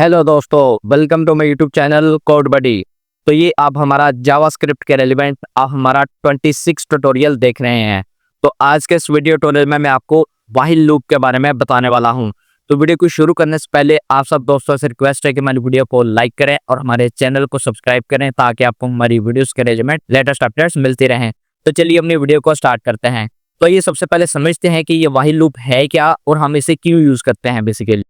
Hello दोस्तों, welcome to my YouTube channel code buddy. तो ये आप हमारा जावास्क्रिप्ट के रेलिवेंट आप हमारा 26 ट्यूटोरियल देख रहे हैं। तो आज के इस वीडियो ट्यूटोरियल में मैं आपको व्हाइल लूप के बारे में बताने वाला हूं। तो वीडियो को शुरू करने से पहले आप सब दोस्तों से रिक्वेस्ट है कि हमारी वीडियो को लाइक करें और हमारे चैनल को सब्सक्राइब करें ताकि आपको हमारी वीडियोस के रेलिवेंट लेटेस्ट अपडेट्स मिलती रहें। तो चलिए अपनी वीडियो को स्टार्ट करते हैं। तो ये सबसे पहले समझते हैं कि ये व्हाइल लूप है क्या और हम इसे क्यों यूज करते हैं बेसिकली।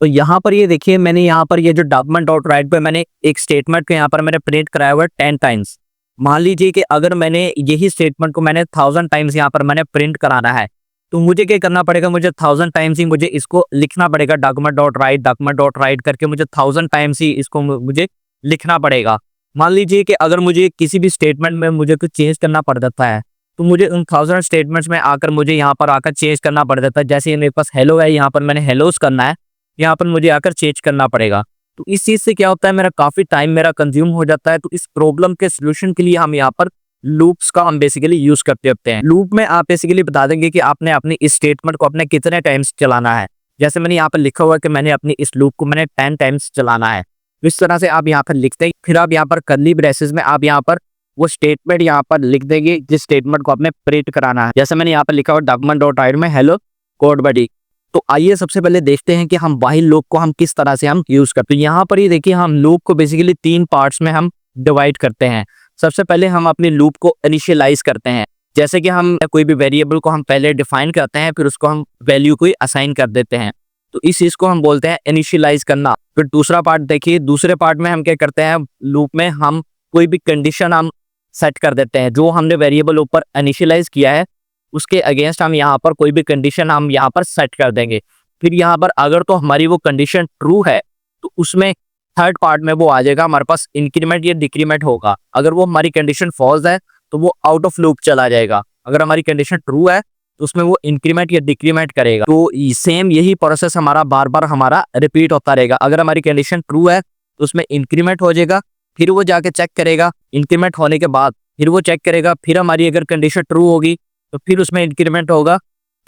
तो यहाँ पर ये देखिए, मैंने यहाँ पर ये जो डॉक्यूमेंट डॉट राइट पे मैंने एक स्टेटमेंट को यहाँ पर मैंने प्रिंट कराया हुआ है 10 टाइम्स। मान लीजिए कि अगर मैंने यही स्टेटमेंट को मैंने 1000 टाइम्स यहाँ पर मैंने प्रिंट कराना है, तो मुझे क्या करना पड़ेगा, मुझे 1000 टाइम्स ही मुझे इसको लिखना पड़ेगा। डॉक्यूमेंट डॉट राइट करके मुझे 1000 टाइम्स ही इसको मुझे लिखना पड़ेगा। मान लीजिए कि अगर मुझे किसी भी स्टेटमेंट में मुझे कुछ चेंज करना पड़ जाता है, तो मुझे उन 1000 स्टेटमेंट्स में आकर मुझे यहाँ पर आकर चेंज करना पड़ जाता है। जैसे मेरे पास हेलो है, यहाँ पर मैंने हेलोस करना है, यहाँ पर मुझे आकर चेंज करना पड़ेगा। तो इस चीज से क्या होता है, मेरा काफी टाइम मेरा कंज्यूम हो जाता है। तो इस प्रॉब्लम के सोल्यूशन के लिए हम यहाँ पर लूप्स का हम बेसिकली यूज करते होते हैं। लूप में आप बेसिकली बता देंगे कि आपने अपनी इस स्टेटमेंट को अपने कितने टाइम्स चलाना है। जैसे मैंने यहाँ पर लिखा हुआ है कि मैंने अपनी इस लूप को मैंने 10 टाइम्स चलाना है। तो इस तरह से आप यहाँ पर लिखते हैं, फिर आप यहाँ पर कर्ली ब्रेसेस में आप यहाँ पर वो स्टेटमेंट यहाँ पर लिख देंगे जिस स्टेटमेंट को आपने प्रिंट कराना है। जैसे मैंने यहाँ पर लिखा हुआ डॉक्यूमेंट डॉट राइट में हेलो कोड बडी। तो आइए सबसे पहले देखते हैं कि हम व्हाइल लूप को हम किस तरह से हम यूज करते हैं। यहाँ पर ये देखिए, हम लूप को बेसिकली 3 पार्ट्स में हम डिवाइड करते हैं। सबसे पहले हम अपने लूप को इनिशियलाइज करते हैं। जैसे कि हम कोई भी वेरिएबल को हम पहले डिफाइन करते हैं, फिर उसको हम वैल्यू को असाइन कर देते हैं। तो इस चीज को हम बोलते हैं इनिशियलाइज करना। फिर दूसरा पार्ट देखिए, दूसरे पार्ट में हम क्या करते हैं, लूप में हम कोई भी कंडीशन हम सेट कर देते हैं। जो हमने वेरिएबल ऊपर इनिशियलाइज किया है उसके अगेंस्ट हम यहाँ पर कोई भी कंडीशन हम यहाँ पर सेट कर देंगे। फिर यहाँ पर अगर तो हमारी वो कंडीशन ट्रू है तो उसमें थर्ड पार्ट में वो आ जाएगा, हमारे पास इंक्रीमेंट या डिक्रीमेंट होगा। अगर वो हमारी कंडीशन फॉल्स है तो वो आउट ऑफ लूप चला जाएगा। अगर हमारी कंडीशन ट्रू है तो उसमें वो इंक्रीमेंट या डिक्रीमेंट करेगा। तो सेम यही प्रोसेस हमारा बार बार हमारा रिपीट होता रहेगा। अगर हमारी कंडीशन ट्रू है तो उसमें इंक्रीमेंट हो जाएगा, फिर वो जाके चेक करेगा। इंक्रीमेंट होने के बाद फिर वो चेक करेगा, फिर हमारी अगर कंडीशन ट्रू होगी तो फिर उसमें इंक्रीमेंट होगा।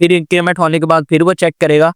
फिर इंक्रीमेंट होने के बाद फिर वो चेक करेगा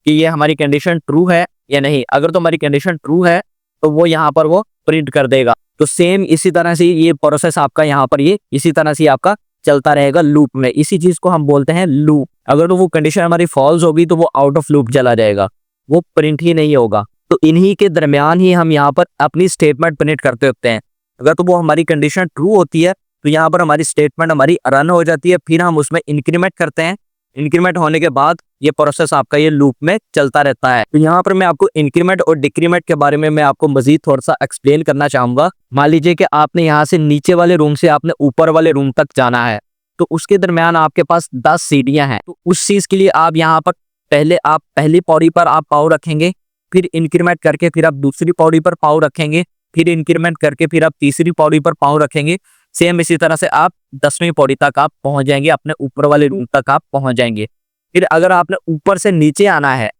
कि ये हमारी कंडीशन ट्रू है या नहीं। अगर तो हमारी कंडीशन ट्रू है तो वो यहाँ पर वो प्रिंट कर देगा। तो सेम इसी तरह से ये प्रोसेस आपका यहाँ पर ये इसी तरह से आपका चलता रहेगा लूप में। इसी चीज को हम बोलते हैं लूप। अगर तो वो कंडीशन हमारी फॉल्स होगी तो वो आउट ऑफ लूप चला जाएगा, वो प्रिंट ही नहीं होगा। तो इन्हीं के दरमियान ही हम यहाँ पर अपनी स्टेटमेंट प्रिंट करते होते हैं। अगर तो वो हमारी कंडीशन ट्रू होती है तो यहाँ पर हमारी स्टेटमेंट हमारी रन हो जाती है, फिर हम उसमें इंक्रीमेंट करते हैं। इंक्रीमेंट होने के बाद ये प्रोसेस आपका ये लूप में चलता रहता है। तो यहाँ पर मैं आपको इंक्रीमेंट और डिक्रीमेंट के बारे में मैं आपको मजीद थोड़ा सा एक्सप्लेन करना चाहूंगा। मान लीजिए कि आपने यहाँ से नीचे वाले रूम से आपने ऊपर वाले रूम तक जाना है, तो उसके दरमियान आपके पास 10 सीढ़ियां हैं। तो उस चीज के लिए आप यहाँ पर पहले आप पहली पौड़ी पर आप पाँव रखेंगे, फिर इंक्रीमेंट करके फिर आप दूसरी पौड़ी पर पाँव रखेंगे, फिर इंक्रीमेंट करके फिर आप तीसरी पौड़ी पर पाँव रखेंगे। सेम इसी तरह से आप 10वीं पौड़ी तक आप पहुंच जाएंगे, अपने ऊपर वाले रूम तक आप पहुंच जाएंगे। फिर अगर आपने ऊपर से नीचे आना है,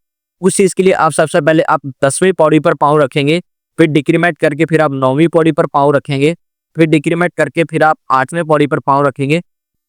उस चीज के लिए आप सबसे पहले आप 10वीं पौड़ी पर पाँव रखेंगे, फिर डिक्रीमेंट करके फिर आप 9वीं पौड़ी पर पाँव रखेंगे, फिर डिक्रीमेंट करके फिर आप 8वीं पौड़ी पर पाँव रखेंगे।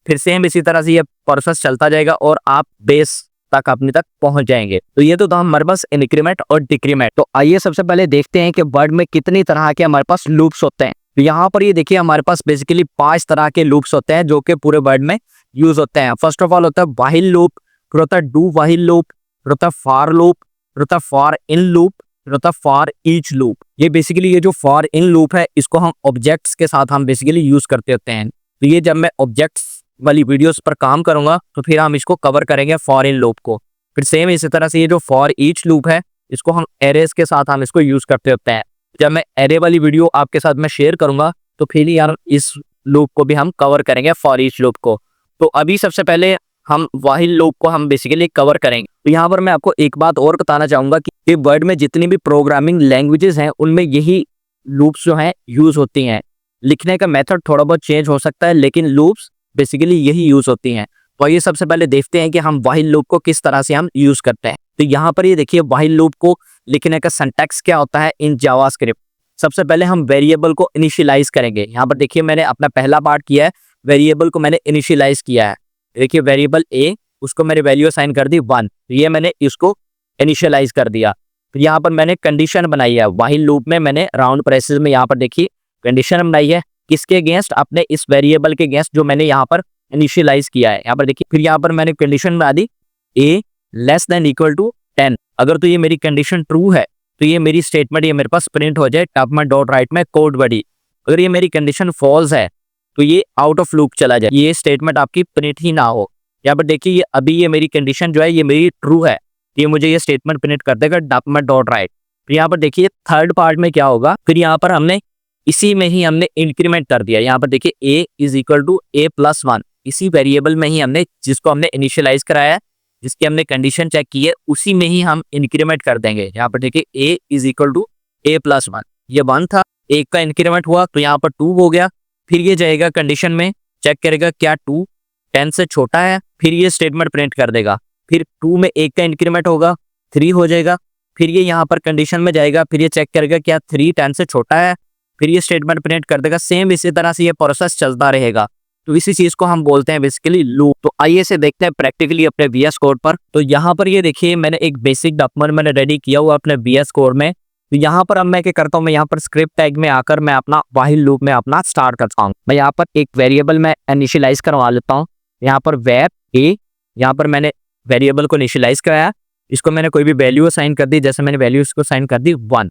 फिर सेम इसी तरह से ये प्रोसेस चलता जाएगा और आप बेस तक अपने तक पहुंच जाएंगे। तो ये तो था हमारे पास इंक्रीमेंट और डिक्रीमेंट। तो आइए सबसे पहले देखते हैं कि वर्ड में कितनी तरह के हमारे पास लूप्स होते हैं। तो यहाँ पर ये देखिए, हमारे पास बेसिकली 5 तरह के लूप्स होते हैं जो कि पूरे वर्ड में यूज होते हैं। फर्स्ट ऑफ ऑल होता है व्हाइल लूप, फिर होता है डू व्हाइल लूप, फिर होता है फॉर लूप, फिर होता है फॉर इन लूप, फिर होता है फॉर ईच लूप। ये बेसिकली ये जो फॉर इन लूप है इसको हम ऑब्जेक्ट्स के साथ हम बेसिकली यूज करते होते हैं। तो ये जब मैं ऑब्जेक्ट्स वाली वीडियोस पर काम करूंगा तो फिर हम इसको कवर करेंगे फॉर इन लूप को। फिर सेम इसी तरह से ये जो फॉर ईच लूप है इसको हम एरेज के साथ हम इसको यूज करते होते हैं। जब मैं एरे वाली वीडियो आपके साथ मैं शेयर करूंगा तो फिर यार इस लूप को भी हम कवर करेंगे, फॉर ईच लूप को। तो अभी सबसे पहले हम व्हाइल लूप को हम बेसिकली कवर करेंगे। तो यहाँ पर मैं आपको एक बात और बताना चाहूंगा कि वर्ड में जितनी भी प्रोग्रामिंग लैंग्वेजेस हैं उनमें यही लूप्स जो हैं यूज होती हैं। लिखने का मेथड थोड़ा बहुत चेंज हो सकता है लेकिन लूप्स बेसिकली यही यूज होती हैं। तो ये सबसे पहले देखते हैं कि हम व्हाइल लूप को किस तरह से हम यूज करते हैं। तो यहाँ पर ये देखिए, व्हाइल लूप को लिखने का सिंटैक्स क्या होता है इन जावास्क्रिप्ट। सबसे पहले हम वेरिएबल को इनिशियलाइज करेंगे। यहाँ पर देखिए, मैंने अपना पहला पार्ट किया है, वेरिएबल को मैंने इनिशियलाइज किया है। देखिए वेरिएबल ए, उसको मैंने वैल्यू असाइन कर दी 1, ये मैंने इसको इनिशियलाइज कर दिया। फिर यहाँ पर मैंने कंडीशन बनाई है, व्हाइल लूप में मैंने राउंड ब्रेसेस में यहाँ पर देखिए कंडीशन बनाई है, किसके अगेंस्ट, अपने इस वेरिएबल के अगेंस्ट जो मैंने यहाँ पर इनिशियलाइज किया है। यहाँ पर देखिए फिर यहाँ पर मैंने कंडीशन बना दी a less than equal to 10। अगर तो ये मेरी कंडीशन ट्रू है तो ये मेरी स्टेटमेंट ये मेरे पास प्रिंट हो जाए डॉक्यूमेंट डॉट राइट में कोड बॉडी। अगर ये मेरी कंडीशन फॉल्स है तो ये आउट ऑफ लूप चला जाए, ये स्टेटमेंट आपकी प्रिंट ही ना हो। यहाँ पर देखिए ये अभी ये मेरी कंडीशन जो है ये मेरी ट्रू है, ये मुझे ये स्टेटमेंट प्रिंट कर देगा डॉक्यूमेंट डॉट राइट। फिर यहाँ पर देखिए थर्ड पार्ट में क्या होगा, फिर यहाँ पर हमने इसी में ही हमने इंक्रीमेंट कर दिया। यहाँ पर देखिए a is equal to a plus 1, इसी वेरिएबल में ही हमने जिसको हमने इनिशियलाइज कराया है, जिसकी हमने कंडीशन चेक की है, उसी में ही हम इंक्रीमेंट कर देंगे। यहाँ पर देखिए a is equal to a plus 1, ये 1 था, 1 का इंक्रीमेंट हुआ तो यहाँ पर 2 हो गया। फिर ये जाएगा कंडीशन में, चेक करेगा क्या 2 10 से छोटा है, फिर ये स्टेटमेंट प्रिंट कर देगा। फिर 2 में 1 का इंक्रीमेंट होगा, 3 हो जाएगा। फिर ये यहाँ पर कंडीशन में जाएगा, फिर ये चेक करेगा क्या 3 10 से छोटा है, फिर ये स्टेटमेंट प्रिंट कर देगा। सेम इसी तरह से ये प्रोसेस चलता रहेगा। तो इसी चीज को हम बोलते हैं बेसिकली लूप। तो आइए से देखते हैं प्रैक्टिकली अपने VS कोड पर। तो यहाँ पर ये देखिए मैंने एक बेसिक डॉक्यूमेंट मैंने रेडी किया हुआ अपने VS कोड में। तो यहाँ पर अब मैं क्या करता हूँ, मैं यहाँ पर स्क्रिप्ट टैग में आकर मैं अपना व्हाइल लूप में अपना स्टार्ट करता हूँ। मैं यहाँ पर एक वेरिएबल में इनिशियलाइज करवा लेता हूँ। यहाँ पर वेर a, यहाँ पर मैंने वेरिएबल को इनिशियलाइज कराया, इसको मैंने कोई भी वैल्यू असाइन कर दी, जैसे मैंने वैल्यू इसको असाइन कर दी 1,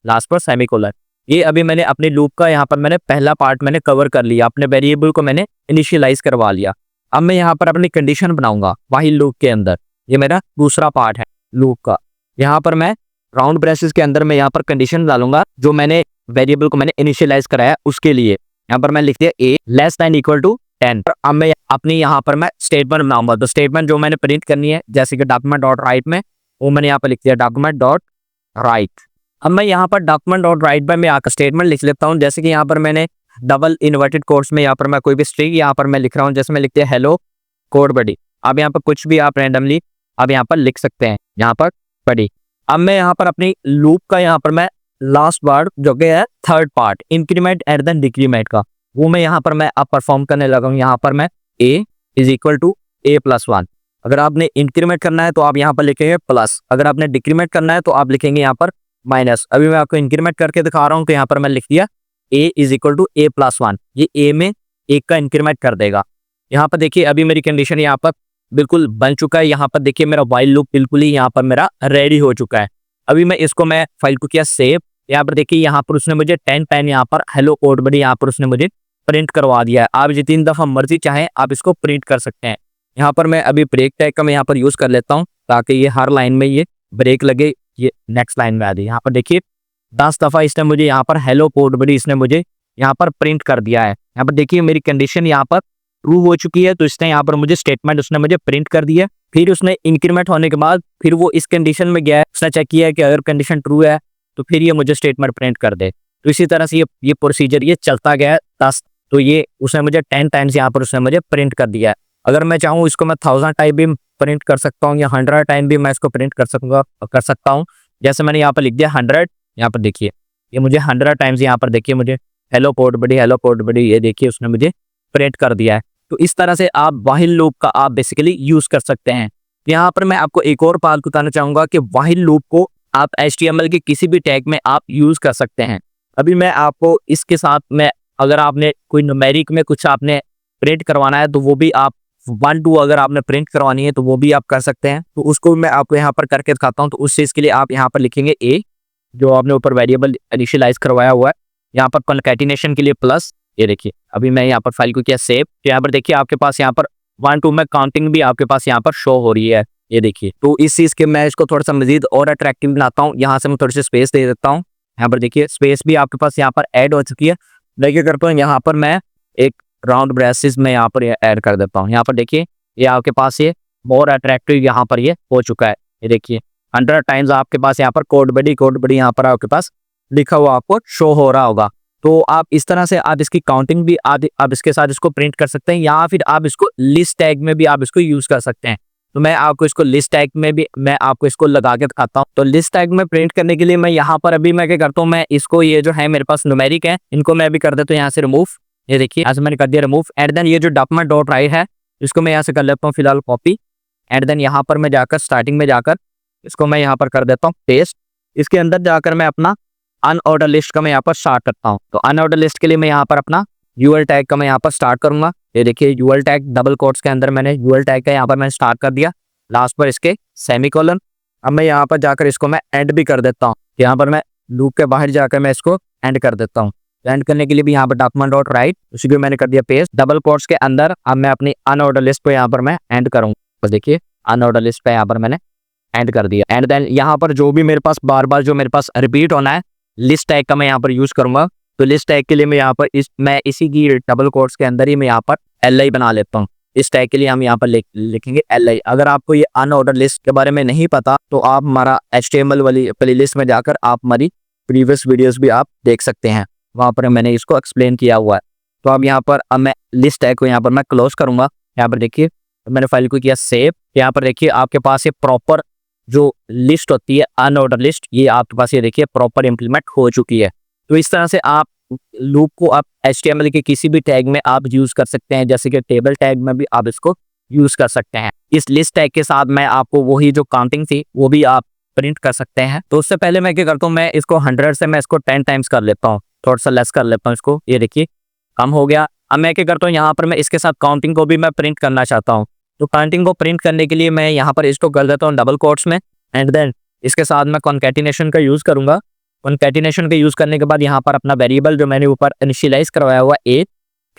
लास्ट पर सेमीकोलन। ये अभी मैंने अपने लूप का यहाँ पर मैंने पहला पार्ट मैंने कवर कर लिया, अपने वेरिएबल को मैंने इनिशियलाइज करवा लिया। अब मैं यहाँ पर अपनी कंडीशन बनाऊंगा व्हाइल लूप के अंदर, ये मेरा दूसरा पार्ट है लूप का। यहाँ पर मैं राउंड ब्रेसेस के अंदर मैं यहाँ पर कंडीशन डालूंगा जो मैंने वेरिएबल को मैंने इनिशियलाइज कराया उसके लिए। यहाँ पर मैं लिख दिया a less than equal to 10। अब मैं अपनी यहाँ पर मैं स्टेटमेंट बनाऊंगा। तो स्टेटमेंट जो मैंने प्रिंट करनी है जैसे कि डॉक्यूमेंट डॉट राइट में, वो मैंने यहाँ पर लिख दिया डॉक्यूमेंट डॉट राइट। अब मैं यहाँ पर डॉक्यूमेंट डॉट राइट पर मैं आकर स्टेटमेंट लिख लेता हूँ। जैसे कि यहाँ पर मैंने डबल इन्वर्टेड कोट्स में यहाँ पर मैं कोई भी स्ट्रिंग यहाँ पर मैं लिख रहा हूँ, जैसे मैं लिख दिया हेलो कोड बडी। अब यहाँ पर कुछ भी आप रैंडमली अब यहाँ पर लिख सकते हैं, यहाँ पर बडी। अब मैं यहाँ पर अपनी लूप का यहाँ पर मैं लास्ट वर्ड जो कि है third part increment at then decrement का, वो मैं यहाँ पर मैं अब परफॉर्म करने लगा हूँ। यहाँ पर मैं a is equal to a plus 1। अगर आपने इंक्रीमेंट करना है तो आप यहाँ पर लिखेंगे प्लस, अगर आपने डिक्रीमेंट करना है तो आप लिखेंगे यहाँ पर माइनस। अभी मैं आपको इंक्रीमेंट करके दिखा रहा हूँ तो यहाँ पर मैं लिख दिया a is equal to a plus 1, ये a में 1 का इंक्रीमेंट कर देगा। यहाँ पर देखिए अभी मेरी कंडीशन यहाँ पर बिल्कुल बन चुका है। यहाँ पर देखिए मेरा व्हाइल लूप बिल्कुल ही यहाँ पर मेरा रेडी हो चुका है। अभी मैं इसको मैं फाइल को किया सेव। यहाँ पर देखिए यहाँ पर उसने मुझे 10 टाइम यहाँ पर हेलो कोड बडी यहाँ पर उसने मुझे प्रिंट करवा दिया है। आप जितनी दफा मर्जी चाहें आप इसको प्रिंट कर सकते हैं। यहाँ पर मैं अभी ब्रेक टैग का मैं यहाँ पर यूज कर लेता हूँ ताकि ये हर लाइन में ये ब्रेक लगे, ये नेक्स्ट लाइन में आ जाए। यहाँ पर देखिए 10 दफा इसने मुझे यहाँ पर हेलो कोड बडी इसने मुझे यहाँ पर प्रिंट कर दिया है। यहाँ पर देखिए मेरी कंडीशन यहाँ पर ट्रू हो चुकी है, तो इसने यहाँ पर मुझे स्टेटमेंट उसने मुझे प्रिंट कर दिया। फिर उसने इंक्रीमेंट होने के बाद फिर वो इस कंडीशन में गया है, उसने चेक किया है कि अगर कंडीशन ट्रू है तो फिर ये मुझे स्टेटमेंट प्रिंट कर दे। तो इसी तरह से ये प्रोसीजर ये चलता गया है 10, तो ये उसने मुझे 10 टाइम्स यहाँ पर उसने मुझे प्रिंट कर दिया है। अगर मैं चाहूँ इसको मैं 1000 टाइम भी प्रिंट कर सकता हूँ या 100 टाइम भी मैं इसको प्रिंट कर सकता हूँ। जैसे मैंने यहाँ पर लिख दिया 100, यहाँ पर देखिए ये मुझे 100 टाइम्स यहाँ पर देखिए मुझे हेलो कोड बडी ये देखिए उसने मुझे प्रिंट कर दिया है। तो इस तरह से आप व्हाइल लूप का आप बेसिकली यूज कर सकते हैं। यहाँ पर मैं आपको एक और बात बताना चाहूंगा कि व्हाइल लूप को आप HTML के किसी भी टैग में आप यूज कर सकते हैं। अभी मैं आपको इसके साथ में अगर आपने कोई न्यूमेरिक में कुछ आपने प्रिंट करवाना है तो वो भी आप 1 2 अगर आपने प्रिंट करवानी है तो वो भी आप कर सकते हैं। तो उसको मैं आपको यहाँ पर करके दिखाता हूँ। तो उस चीज़ के लिए आप यहाँ पर लिखेंगे a, जो आपने ऊपर वेरिएबल इनिशियलाइज करवाया हुआ है, यहाँ पर कॉन्कैटिनेशन के लिए प्लस। ये देखिए अभी मैं यहाँ पर फाइल को किया सेव, तो यहाँ पर देखिए आपके पास यहाँ पर 1 2 में काउंटिंग भी आपके पास यहाँ पर शो हो रही है, ये देखिए। तो इस चीज़ के मैं इसको थोड़ा सा मजीद और अट्रैक्टिव बनाता हूँ। यहाँ से मैं थोड़ी सी स्पेस दे देता हूँ। यहाँ पर देखिए स्पेस भी आपके पास यहाँ पर ऐड हो चुकी है। मैं क्या करता हूँ यहाँ पर मैं एक राउंड ब्रेसेस में यहाँ पर ऐड कर देता हूँ। यहाँ पर देखिए ये आपके पास ये मोर अट्रैक्टिव यहाँ पर ये हो चुका है। ये देखिए 100 टाइम्स आपके पास यहाँ पर कोड बडी यहाँ पर आपके पास लिखा हुआ आपको शो हो रहा होगा। तो आप इस तरह से आप इसकी काउंटिंग भी आप इसके साथ इसको प्रिंट कर सकते हैं, या फिर आप इसको लिस्ट टैग में भी आप इसको यूज कर सकते हैं। तो मैं आपको इसको लिस्ट टैग में भी मैं आपको इसको लगा के दिखाता हूँ। तो लिस्ट टैग में प्रिंट करने के लिए मैं यहाँ पर अभी मैं क्या करता हूँ, मैं इसको ये जो है मेरे पास न्यूमेरिक है इनको मैं भी कर देता हूँ यहाँ से रिमूव। ये देखिए आज मैंने कर दिया रिमूव। एंड देन ये जो डॉक्यूमेंट डॉट राइट है इसको मैं यहाँ से कर लेता हूँ फिलहाल कॉपी। एंड देन यहाँ पर मैं जाकर स्टार्टिंग में जाकर इसको मैं यहाँ पर कर देता हूँ पेस्ट। इसके अंदर जाकर मैं अपना अनऑर्डर लिस्ट का मैं यहाँ पर स्टार्ट करता हूँ। तो अनऑर्डर लिस्ट के लिए मैं यहाँ पर अपना यूएल टैग का मैं यहाँ पर स्टार्ट करूंगा। ये देखिए यूएल टैग डबल कोट्स के अंदर मैंने यूएल टैग का यहाँ पर मैंने स्टार्ट कर दिया, लास्ट पर इसके सेमीकोलन। अब मैं यहाँ पर जाकर इसको मैं एंड भी कर देता हूँ। यहाँ पर मैं लूप के बाहर जाकर मैं इसको एंड कर देता हूँ। एंड करने के लिए भी यहाँ पर डॉक्यूमेंट डॉट राइट उसी को मैंने कर दिया पेस्ट। डबल कोट्स के अंदर अब मैं अपनी अनऑर्डर लिस्ट को यहाँ पर मैं एंड करूँगा। तो देखिए अनऑर्डर लिस्ट पे यहाँ पर मैंने एंड कर दिया। एंड देन यहाँ पर जो भी मेरे पास बार बार जो मेरे पास रिपीट होना है लिस्ट टैग का मैं यहाँ पर यूज करूंगा। तो लिस्ट टैग के लिए मैं यहाँ पर मैं इसी की डबल कोट्स के अंदर ही मैं यहाँ पर LI बना लेता हूँ। इस टैग के लिए हम यहाँ पर लिखेंगे LI। अगर आपको ये अनऑर्डर लिस्ट के बारे में नहीं पता तो आप हमारा HTML वाली प्लेलिस्ट में जाकर आप हमारी प्रीवियस वीडियोस भी आप देख सकते हैं, वहाँ पर मैंने इसको एक्सप्लेन किया हुआ है। तो अब यहाँ पर अब मैं लिस्ट टैग को यहाँ पर मैं क्लोज करूंगा। यहाँ पर देखिए मैंने फाइल को किया सेव। यहाँ पर देखिए आपके पास ये प्रॉपर जो लिस्ट होती है अनऑर्डर लिस्ट, ये आपके पास ये देखिए प्रॉपर इम्प्लीमेंट हो चुकी है। तो इस तरह से आप लूप को आप HTML के किसी भी टैग में आप यूज कर सकते हैं, जैसे कि टेबल टैग में भी आप इसको यूज कर सकते हैं। इस लिस्ट टैग के साथ मैं आपको वही जो काउंटिंग थी वो भी आप प्रिंट कर सकते हैं। तो उससे पहले मैं क्या करता हूँ, मैं इसको 100 से मैं इसको 10 टाइम्स कर लेता हूँ, थोड़ा सा लेस कर लेता हूँ इसको। ये देखिए कम हो गया। अब मैं क्या करता हूँ, यहाँ पर मैं इसके साथ काउंटिंग को भी मैं प्रिंट करना चाहता हूँ। तो काउंटिंग को प्रिंट करने के लिए मैं यहाँ पर इसको कर देता हूँ डबल कोट्स में। एंड देन इसके साथ मैं कॉन्कैटिनेशन का यूज करूंगा। कॉन्कैटिनेशन का यूज करने के बाद यहाँ पर अपना वेरिएबल जो मैंने ऊपर इनिशियलाइज करवाया हुआ ए,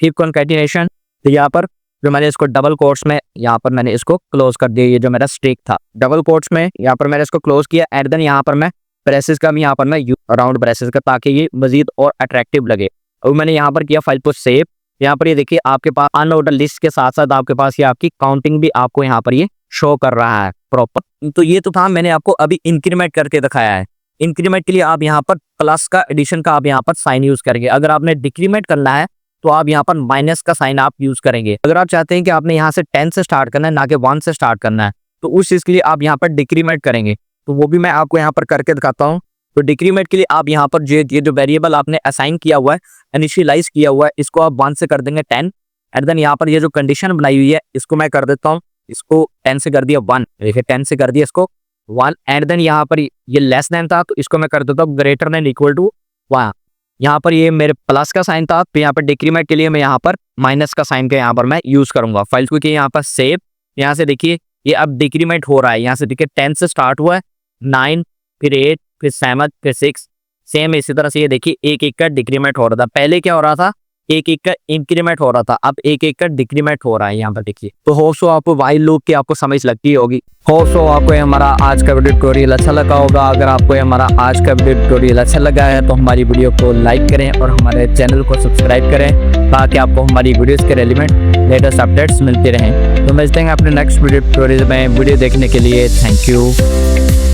फिर कॉन्कैटिनेशन। तो यहाँ पर जो मैंने इसको डबल कोट्स में यहाँ पर मैंने इसको क्लोज कर दिया। ये जो मेरा स्ट्रिक था डबल कोट्स में यहाँ पर मैंने इसको क्लोज किया। एंड देन यहाँ पर मैं ब्रेसेस का भी यहाँ पर मैं राउंड ब्रेसेस का, ताकि ये मजीद और अट्रैक्टिव लगे। और मैंने यहाँ पर किया फाइल को सेव। यहाँ पर ये देखिए आपके पास अनऑर्डर लिस्ट के साथ साथ आपके पास ये आपकी काउंटिंग भी आपको यहाँ पर ये शो कर रहा है प्रॉपर। तो ये तो था मैंने आपको अभी इंक्रीमेंट करके दिखाया है। इंक्रीमेंट के लिए आप यहाँ पर प्लस का एडिशन का आप यहाँ पर साइन यूज करेंगे। अगर आपने डिक्रीमेंट करना है तो आप यहाँ पर माइनस का साइन आप यूज करेंगे। अगर आप चाहते हैं कि आपने यहाँ से 10 से स्टार्ट करना है ना कि 1 से स्टार्ट करना है, तो उस चीज के लिए आप यहाँ पर डिक्रीमेंट करेंगे। तो वो भी मैं आपको यहाँ पर करके दिखाता हूँ। तो डिक्रीमेंट के लिए आप यहाँ पर ये जो वेरिएबल आपने असाइन किया हुआ है, इनिशियलाइज किया हुआ है, इसको आप 1 से कर देंगे 10। एंड देन यहाँ पर ये जो कंडीशन बनाई हुई है इसको मैं कर देता हूँ, इसको 10 से कर दिया 1। देखिए 10 से कर दिया इसको 1। एंड देन यहाँ पर ये लेस देन था तो इसको मैं कर देता हूँ ग्रेटर देन इक्वल टू 1। यहाँ पर ये मेरे प्लस का साइन था, तो यहाँ पर डिक्रीमेंट के लिए मैं यहाँ पर माइनस का साइन का यहाँ पर मैं यूज करूंगा। फाइल को किया यहाँ पर सेव। यहाँ से देखिए ये अब डिक्रीमेंट हो रहा है। यहाँ से देखिए 10 से स्टार्ट हुआ है, 9 फिर 8 फिर 7 फिर 6, सेम इसी तरह से ये देखिए एक एक का डिक्रीमेंट हो रहा था। पहले क्या हो रहा था, एक एक का इंक्रीमेंट हो रहा था, अब एक एक का डिक्रीमेंट हो रहा है यहाँ पर देखिए। तो होप सो आपको व्हाइल लूप की आपको समझ लगती होगी। होप सो आपको हमारा आज का वीडियो ट्यूटोरियल अच्छा लगा होगा। अगर आपको हमारा आज का वीडियो ट्यूटोरियल अच्छा लगा है तो हमारी वीडियो को लाइक करें और हमारे चैनल को सब्सक्राइब करें, ताकि आपको हमारी वीडियोस के रेलिवेंट लेटेस्ट अपडेट्स मिलते रहें। तो मिलते हैं अपने नेक्स्ट वीडियो ट्यूटोरियल में। वीडियो देखने के लिए थैंक यू।